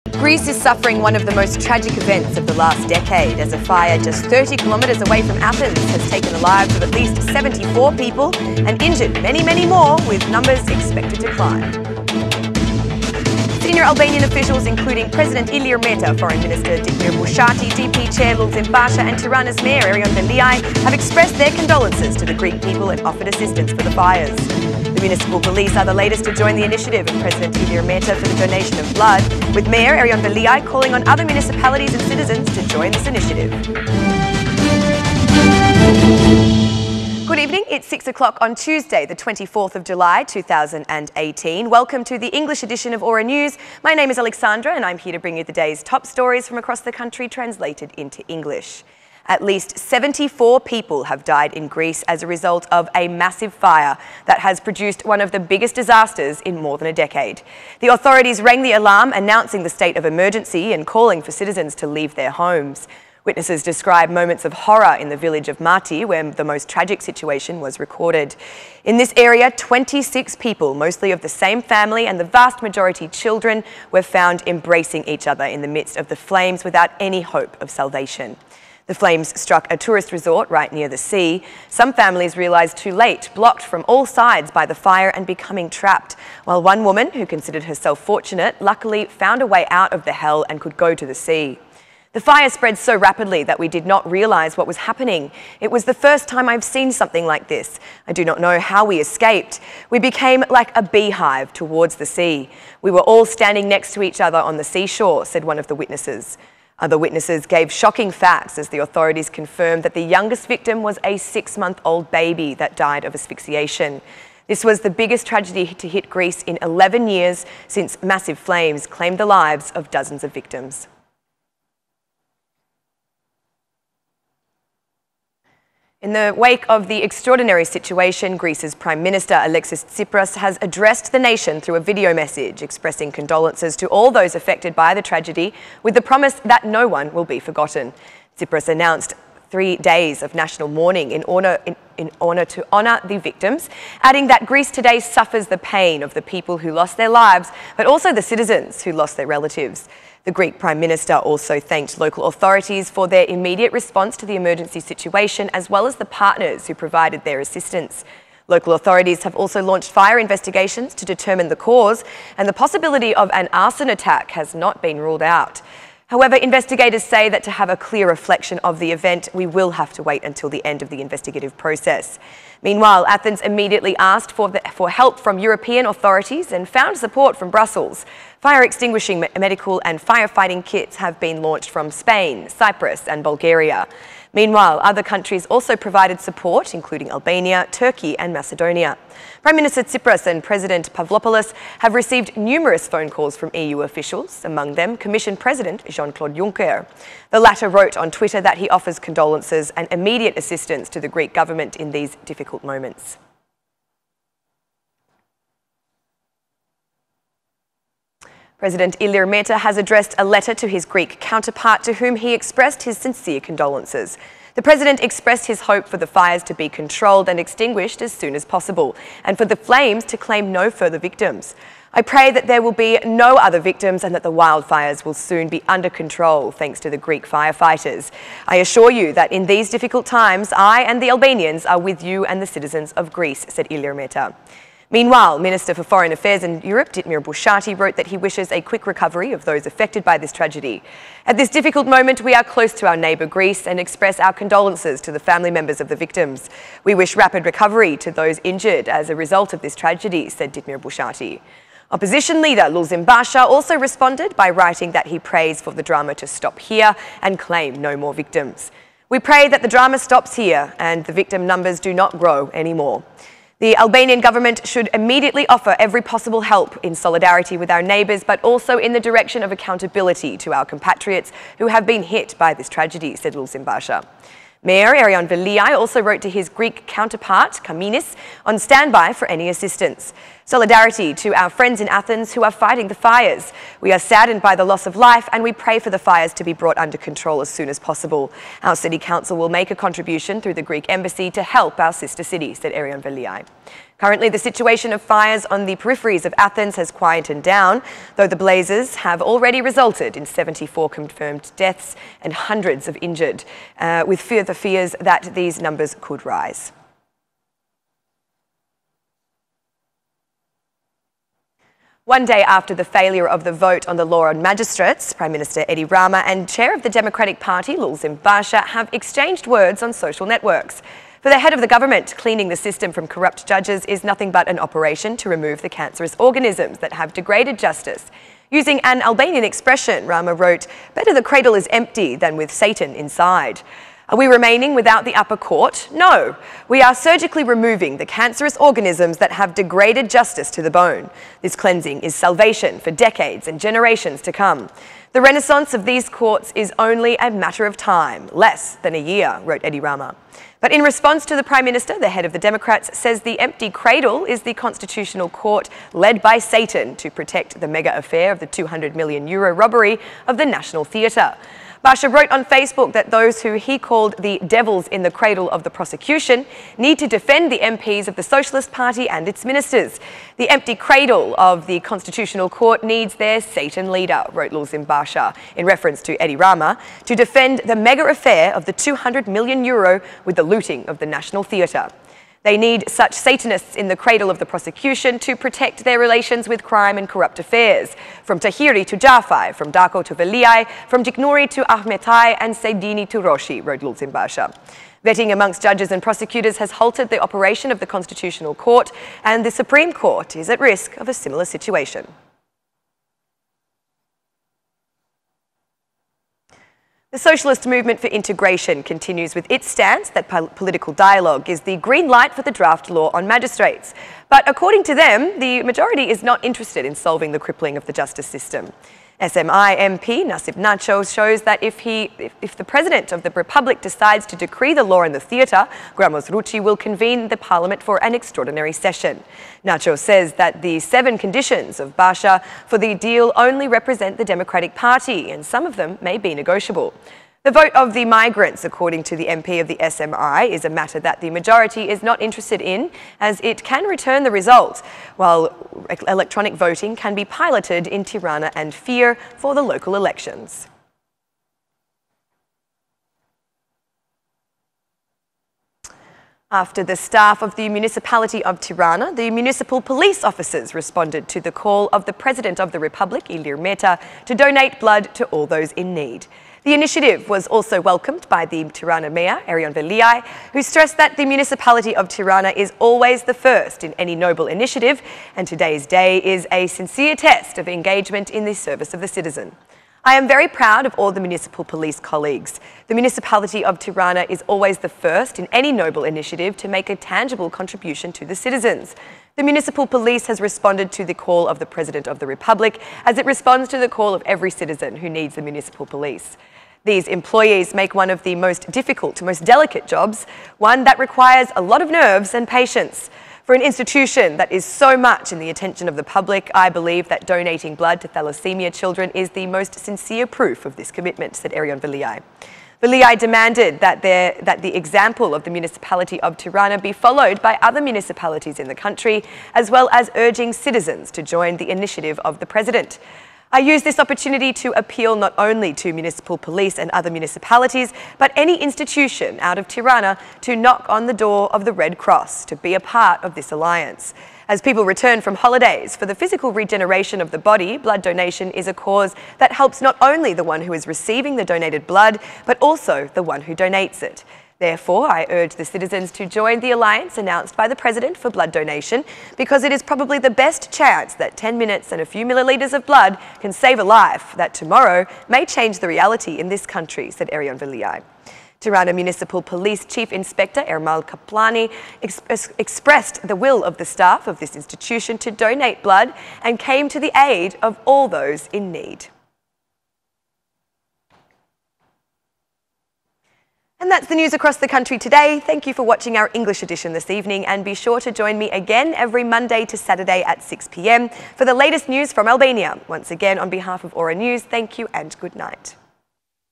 Greece is suffering one of the most tragic events of the last decade as a fire just 30 kilometres away from Athens has taken the lives of at least 74 people and injured many, many more, with numbers expected to climb. Senior Albanian officials, including President Ilir Meta, Foreign Minister Ditmir Bushati, DP Chair Lulzim Basha and Tirana's Mayor Erion Veliaj have expressed their condolences to the Greek people and offered assistance for the fires. The municipal police are the latest to join the initiative of President Ilir Meta for the donation of blood, with Mayor Erion Veliaj calling on other municipalities and citizens to join this initiative. Good evening, it's 6 o'clock on Tuesday, the 24th of July 2018. Welcome to the English edition of Aura News. My name is Alexandra and I'm here to bring you the day's top stories from across the country translated into English. At least 74 people have died in Greece as a result of a massive fire that has produced one of the biggest disasters in more than a decade. The authorities rang the alarm, announcing the state of emergency and calling for citizens to leave their homes. Witnesses describe moments of horror in the village of Mati, where the most tragic situation was recorded. In this area, 26 people, mostly of the same family and the vast majority children, were found embracing each other in the midst of the flames without any hope of salvation. The flames struck a tourist resort right near the sea. Some families realised too late, blocked from all sides by the fire and becoming trapped, while one woman, who considered herself fortunate, luckily found a way out of the hell and could go to the sea. The fire spread so rapidly that we did not realise what was happening. It was the first time I've seen something like this. I do not know how we escaped. We became like a beehive towards the sea. We were all standing next to each other on the seashore, said one of the witnesses. Other witnesses gave shocking facts as the authorities confirmed that the youngest victim was a 6-month-old baby that died of asphyxiation. This was the biggest tragedy to hit Greece in 11 years since massive flames claimed the lives of dozens of victims. In the wake of the extraordinary situation, Greece's Prime Minister Alexis Tsipras has addressed the nation through a video message expressing condolences to all those affected by the tragedy, with the promise that no one will be forgotten. Tsipras announced 3 days of national mourning in order to honour the victims, adding that Greece today suffers the pain of the people who lost their lives, but also the citizens who lost their relatives. The Greek Prime Minister also thanked local authorities for their immediate response to the emergency situation, as well as the partners who provided their assistance. Local authorities have also launched fire investigations to determine the cause, and the possibility of an arson attack has not been ruled out. However, investigators say that to have a clear reflection of the event, we will have to wait until the end of the investigative process. Meanwhile, Athens immediately asked for help from European authorities and found support from Brussels. Fire extinguishing medical and firefighting kits have been launched from Spain, Cyprus and Bulgaria. Meanwhile, other countries also provided support, including Albania, Turkey and Macedonia. Prime Minister Tsipras and President Pavlopoulos have received numerous phone calls from EU officials, among them Commission President Jean-Claude Juncker. The latter wrote on Twitter that he offers condolences and immediate assistance to the Greek government in these difficult moments. President Ilir Meta has addressed a letter to his Greek counterpart, to whom he expressed his sincere condolences. The president expressed his hope for the fires to be controlled and extinguished as soon as possible, and for the flames to claim no further victims. I pray that there will be no other victims and that the wildfires will soon be under control, thanks to the Greek firefighters. I assure you that in these difficult times, I and the Albanians are with you and the citizens of Greece, said Ilir Meta. Meanwhile, Minister for Foreign Affairs in Europe, Ditmir Bushati, wrote that he wishes a quick recovery of those affected by this tragedy. At this difficult moment, we are close to our neighbour Greece and express our condolences to the family members of the victims. We wish rapid recovery to those injured as a result of this tragedy, said Ditmir Bushati. Opposition leader Lulzim Basha also responded by writing that he prays for the drama to stop here and claim no more victims. We pray that the drama stops here and the victim numbers do not grow anymore. The Albanian government should immediately offer every possible help in solidarity with our neighbours, but also in the direction of accountability to our compatriots who have been hit by this tragedy, said Lulzim Basha. Mayor Erion Veliaj also wrote to his Greek counterpart, Kaminis, on standby for any assistance. Solidarity to our friends in Athens who are fighting the fires. We are saddened by the loss of life and we pray for the fires to be brought under control as soon as possible. Our city council will make a contribution through the Greek embassy to help our sister city, said Erion Veliaj. Currently, the situation of fires on the peripheries of Athens has quietened down, though the blazes have already resulted in 74 confirmed deaths and hundreds of injured, with further fears that these numbers could rise. One day after the failure of the vote on the law on magistrates, Prime Minister Edi Rama and Chair of the Democratic Party, Lulzim Basha, have exchanged words on social networks. For the head of the government, cleaning the system from corrupt judges is nothing but an operation to remove the cancerous organisms that have degraded justice. Using an Albanian expression, Rama wrote, "Better the cradle is empty than with Satan inside." Are we remaining without the upper court? No. We are surgically removing the cancerous organisms that have degraded justice to the bone. This cleansing is salvation for decades and generations to come. The renaissance of these courts is only a matter of time, less than a year, wrote Edi Rama. But in response to the Prime Minister, the head of the Democrats says the empty cradle is the constitutional court led by Satan to protect the mega affair of the €200 million robbery of the National Theatre. Basha wrote on Facebook that those who he called the devils in the cradle of the prosecution need to defend the MPs of the Socialist Party and its ministers. The empty cradle of the Constitutional Court needs their Satan leader, wrote Lulzim Basha, in reference to Edi Rama, to defend the mega affair of the €200 million with the looting of the National Theatre. They need such Satanists in the cradle of the prosecution to protect their relations with crime and corrupt affairs. From Tahiri to Jafai, from Dako to Veliaj, from Tiknuri to Ahmetai and Saidini to Roshi, wrote Lulzim Basha. Vetting amongst judges and prosecutors has halted the operation of the Constitutional Court, and the Supreme Court is at risk of a similar situation. The Socialist Movement for Integration continues with its stance that political dialogue is the green light for the draft law on magistrates. But according to them, the majority is not interested in solving the crippling of the justice system. SMI MP Nasib Nacho shows that if the President of the Republic decides to decree the law in the theatre, Grammos Ruchi will convene the Parliament for an extraordinary session. Nacho says that the 7 conditions of Basha for the deal only represent the Democratic Party, and some of them may be negotiable. The vote of the migrants, according to the MP of the SMI, is a matter that the majority is not interested in, as it can return the result, while electronic voting can be piloted in Tirana and Fier for the local elections. After the staff of the municipality of Tirana, the municipal police officers responded to the call of the President of the Republic, Ilir Meta, to donate blood to all those in need. The initiative was also welcomed by the Tirana Mayor, Arion Veliaj, who stressed that the municipality of Tirana is always the first in any noble initiative, and today's day is a sincere test of engagement in the service of the citizen. I am very proud of all the municipal police colleagues. The municipality of Tirana is always the first in any noble initiative to make a tangible contribution to the citizens. The municipal police has responded to the call of the President of the Republic as it responds to the call of every citizen who needs the municipal police. These employees make one of the most difficult, most delicate jobs, one that requires a lot of nerves and patience. For an institution that is so much in the attention of the public, I believe that donating blood to thalassemia children is the most sincere proof of this commitment, said Arion Veliaj. Veliaj demanded that the example of the municipality of Tirana be followed by other municipalities in the country, as well as urging citizens to join the initiative of the President. I use this opportunity to appeal not only to municipal police and other municipalities, but any institution out of Tirana to knock on the door of the Red Cross to be a part of this alliance. As people return from holidays, for the physical regeneration of the body, blood donation is a cause that helps not only the one who is receiving the donated blood, but also the one who donates it. Therefore, I urge the citizens to join the alliance announced by the President for blood donation, because it is probably the best chance that 10 minutes and a few millilitres of blood can save a life that tomorrow may change the reality in this country, said Arion Veliaj. Tirana Municipal Police Chief Inspector Ermal Kaplani expressed the will of the staff of this institution to donate blood and came to the aid of all those in need. And that's the news across the country today. Thank you for watching our English edition this evening, and be sure to join me again every Monday to Saturday at 6 p.m. for the latest news from Albania. Once again, on behalf of Aura News, thank you and good night.